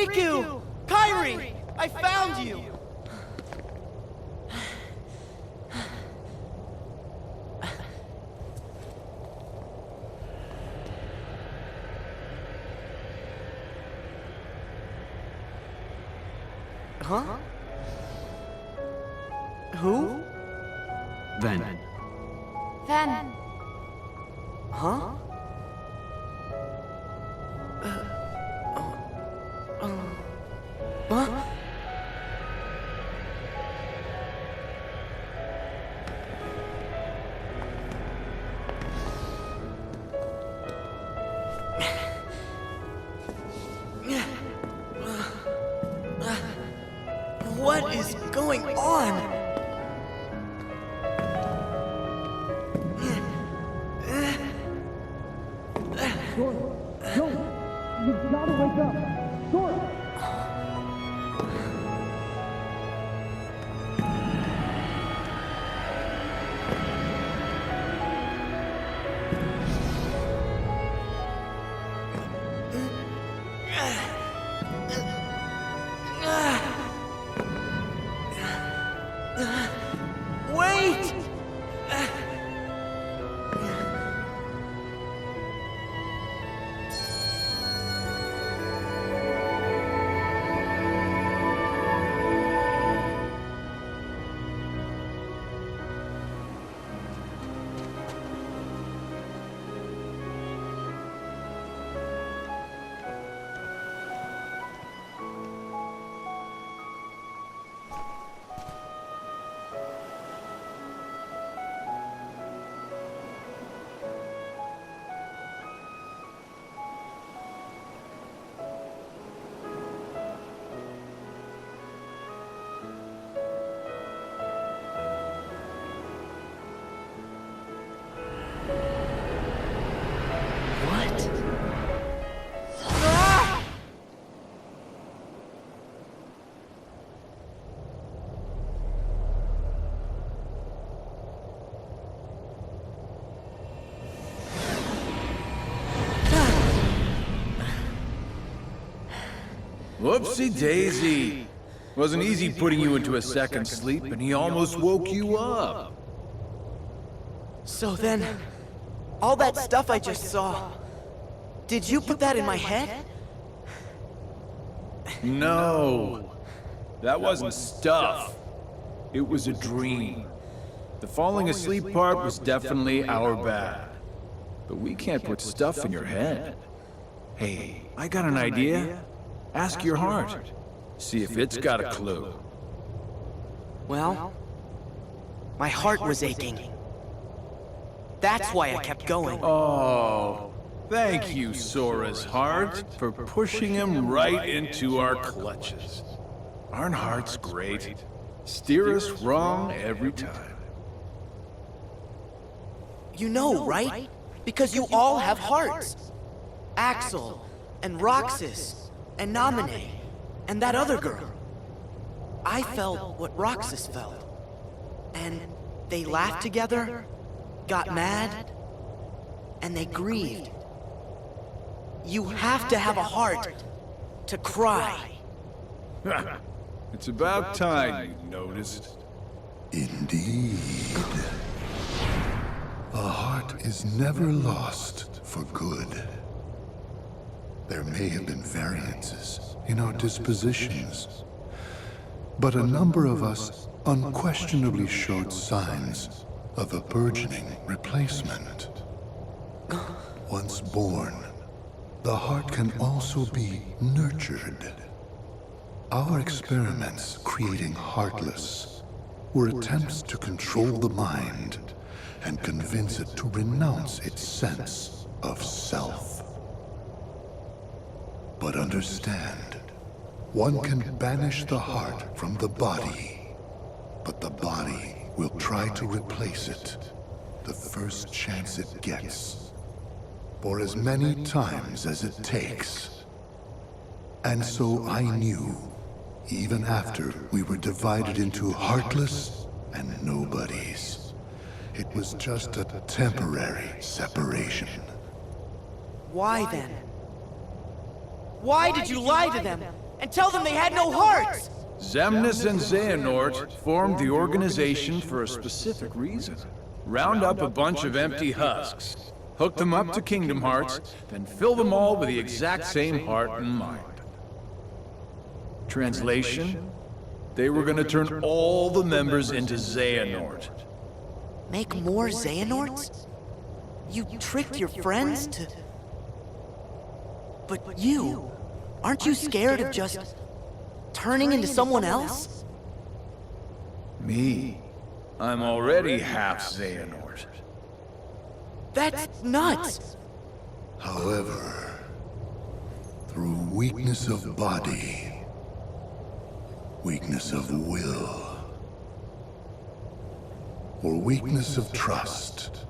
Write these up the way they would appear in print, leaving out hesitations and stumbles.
Riku! Kairi! I found you! Huh? Who? Ven. Ven. Huh? Huh? What is going on? You've got to wake up! Dora! Wait! What? Ah! Whoopsie daisy. Wasn't easy putting you into a second sleep, and he almost woke you up. So then, all that stuff I just saw, did you put that in my head? No. That wasn't stuff. It was a dream. The falling asleep part was definitely our bad. But we can't put stuff in your head. Hey, I got an idea. Ask your heart. See if it's got a clue. Well, my heart was aching. That's why I kept going. Oh, thank you, Sora's heart, for pushing him right into our clutches. Aren't hearts great? Steer us wrong every time. You know, right? Because you all have hearts. Axel, and Roxas, and Naminé, and that other girl. I felt what Roxas felt. And they laughed together, got mad, and they grieved. You have to have a heart to cry. It's about time you noticed. Indeed. A heart is never lost for good. There may have been variances in our dispositions, but a number of us unquestionably showed signs of a burgeoning replacement. Once born, the heart can also be nurtured. Our experiments creating Heartless were attempts to control the mind and convince it to renounce its sense of self. But understand, one can banish the heart from the body, but the body will try to replace it the first chance it gets, for as many times as it takes. And so I knew, even after we were divided into Heartless and Nobodies, it was just a temporary separation. Why then? Why did you lie to them? and tell them they had no hearts! Xemnas and Xehanort formed the organization for a specific reason. Round up a bunch of empty husks, hook them up to Kingdom Hearts, then fill them all with the exact same heart and mind. Translation? They were gonna turn all the members into Xehanort. Make more Xehanorts? You tricked your friends to... But you... Aren't you scared of just... turning into someone else? Me? I'm already half Xehanort. That's nuts! However, through weakness of body, weakness of will, or weakness of trust,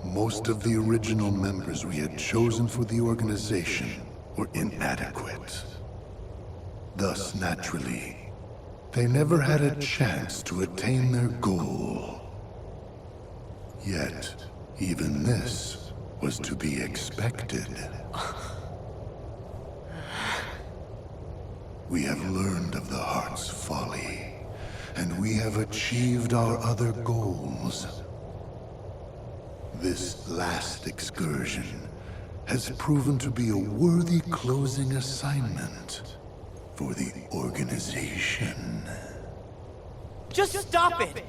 most of the original members we had chosen for the organization were inadequate. Thus, naturally, they never had a chance to attain their goal. Yet, even this was to be expected. We have learned of the heart's folly, and we have achieved our other goals. This last excursion has proven to be a worthy closing assignment for the organization. Just stop it!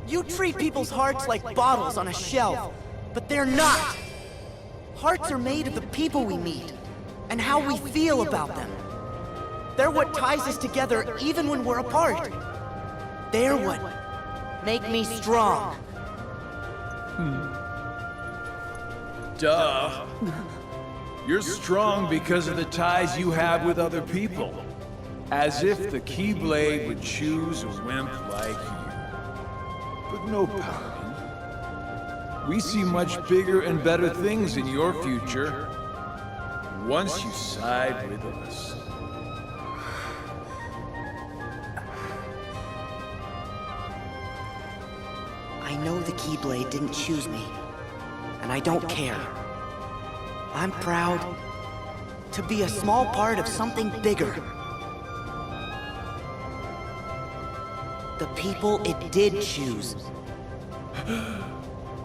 You treat people's hearts like bottles on a shelf, but they're not! Hearts are made of the people we meet, and how we feel about them. They're what ties us together even when we're apart. They're what make me strong. Duh. You're strong because of the ties you have with other people. As if the Keyblade would choose a wimp like you. But no, Paladin. We see much bigger and better things in your future. Once you side with us. I know the Keyblade didn't choose me, and I don't care. I'm proud to be a small part of something bigger. The people it did choose.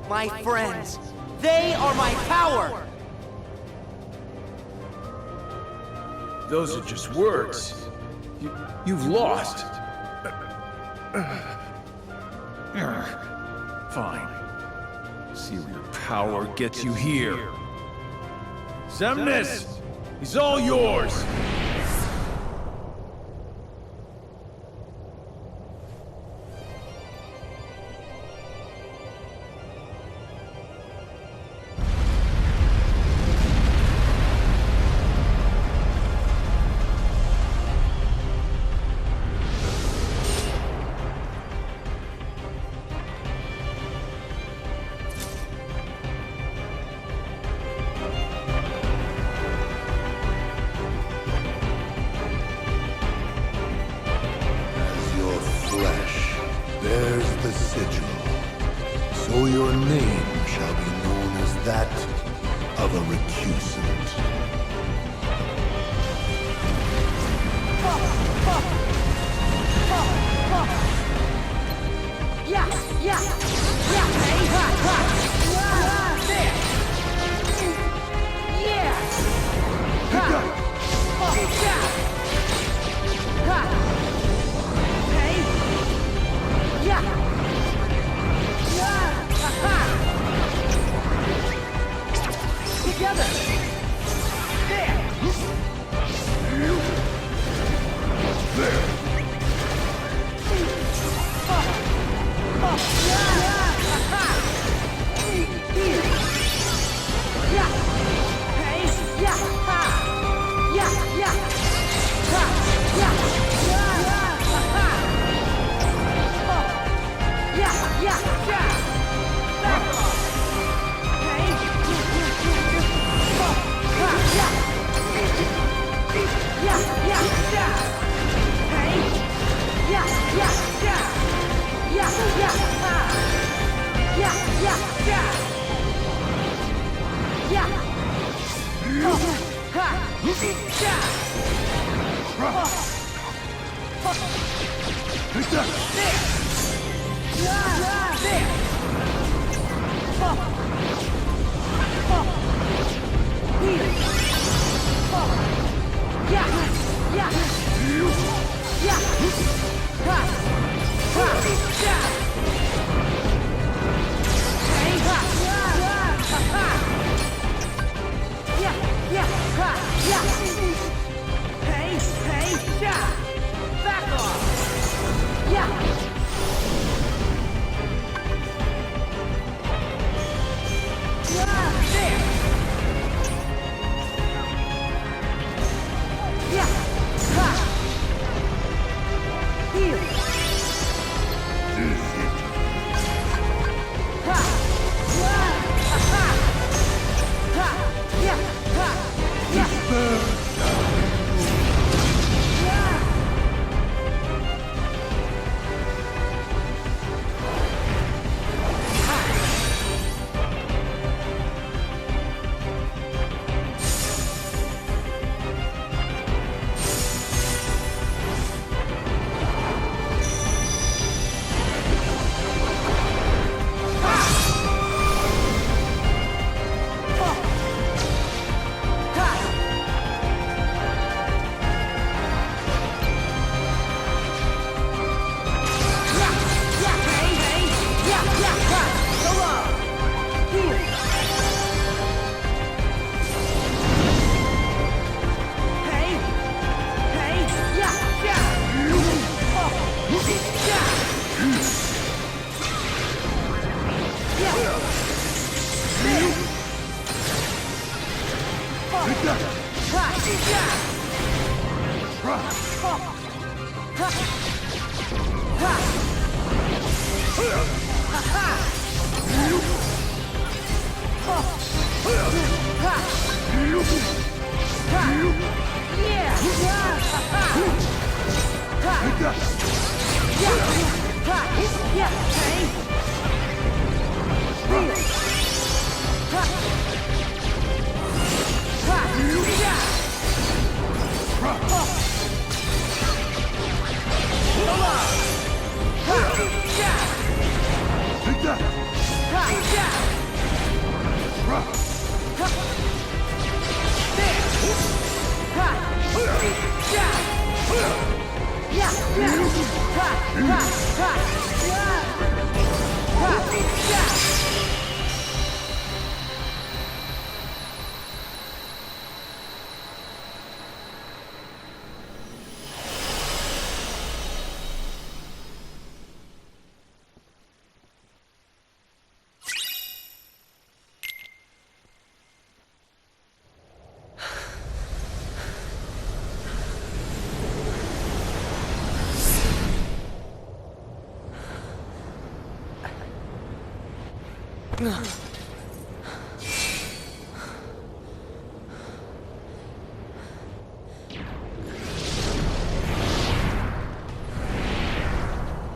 My friends, they are my power! Those are just words. You've lost. Fine. See where your power gets you here. Xemnas! He's all yours! Bears the sigil, so your name shall be known as that of a recusant.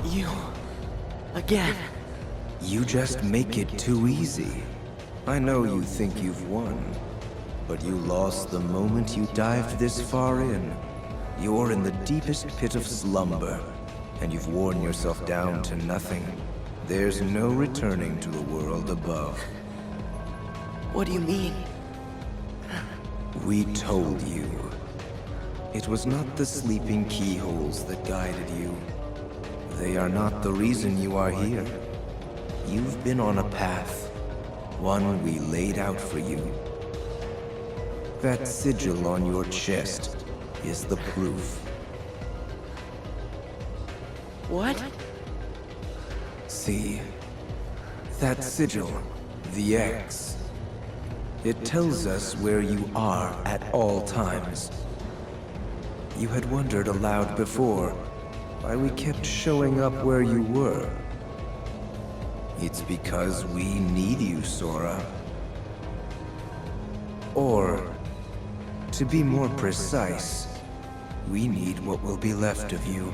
You... again. You just make it too easy. I know you think you've won, but you lost the moment you dived this far in. You're in the deepest pit of slumber, and you've worn yourself down to nothing. There's no returning to the world above. What do you mean? We told you. It was not the sleeping keyholes that guided you. They are not the reason you are here. You've been on a path, one we laid out for you. That sigil on your chest is the proof. What? See, that sigil, the X, it tells us where you are at all times. You had wondered aloud before why we kept showing up where you were. It's because we need you, Sora. Or, to be more precise, we need what will be left of you.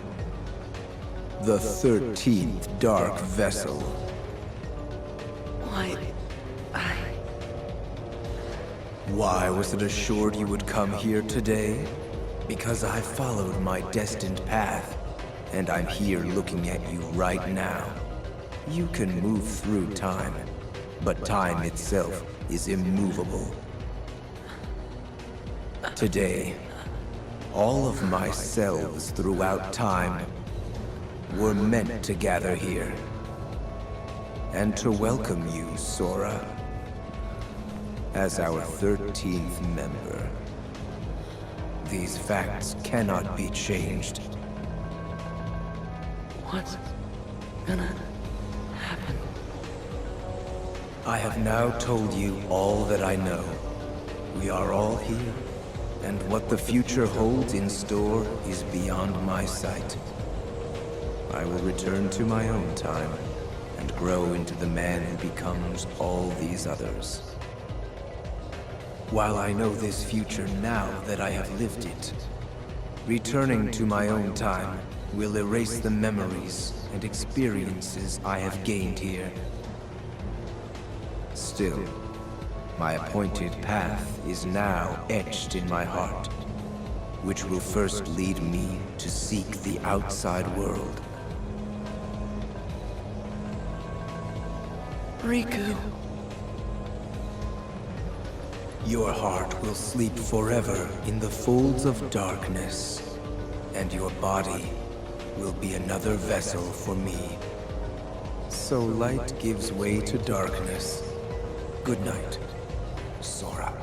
The 13th Dark Vessel. Why was it assured you would come here today? Because I followed my destined path, and I'm here looking at you right now. You can move through time, but time itself is immovable. Today, all of my selves throughout time were meant to gather here, and to welcome you, Sora, as our 13th member. These facts cannot be changed. What's gonna happen? I have now told you all that I know. We are all here, and what the future holds in store is beyond my sight. I will return to my own time and grow into the man who becomes all these others. While I know this future now that I have lived it, returning to my own time will erase the memories and experiences I have gained here. Still, my appointed path is now etched in my heart, which will first lead me to seek the outside world. Riku. Your heart will sleep forever in the folds of darkness, and your body will be another vessel for me. So light gives way to darkness. Good night, Sora.